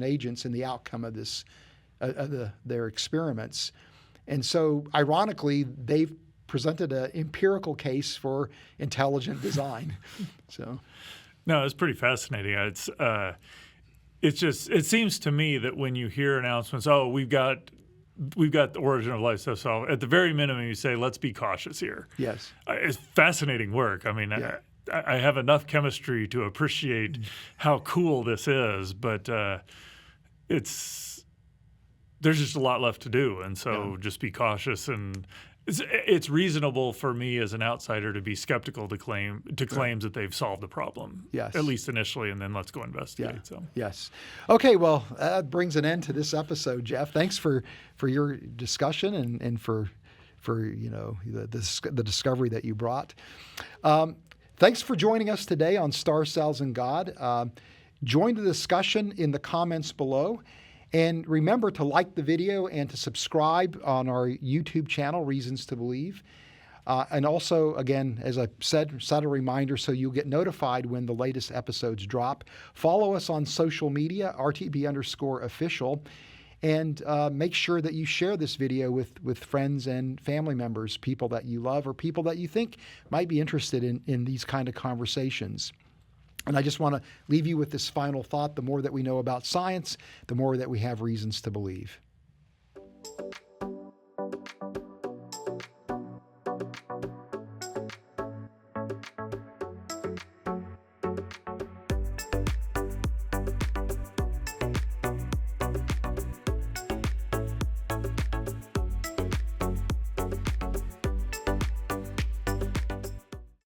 A: agents in the outcome of this, their experiments. And so, ironically, they've presented an empirical case for intelligent design. So,
B: no, it's pretty fascinating. It's it seems to me that when you hear announcements, oh, we've got the origin of life stuff solved, at the very minimum you say, let's be cautious here.
A: Yes.
B: It's fascinating work. I mean,
A: Yeah.
B: I have enough chemistry to appreciate how cool this is, but there's just a lot left to do, and so just be cautious. And it's reasonable for me as an outsider to be skeptical to claims that they've solved the problem,
A: Yes.
B: at least initially, and then let's go investigate.
A: Yeah.
B: So
A: Yes. Okay, well, that brings an end to this episode, Jeff. Thanks for your discussion and for the discovery that you brought. Thanks for joining us today on Star Cells and God. Join the discussion in the comments below. And remember to like the video and to subscribe on our YouTube channel, Reasons to Believe. And also, again, as I said, set a reminder so you'll get notified when the latest episodes drop. Follow us on social media, RTB_official. And make sure that you share this video with friends and family members, people that you love or people that you think might be interested in these kind of conversations. And I just want to leave you with this final thought. The more that we know about science, the more that we have reasons to believe.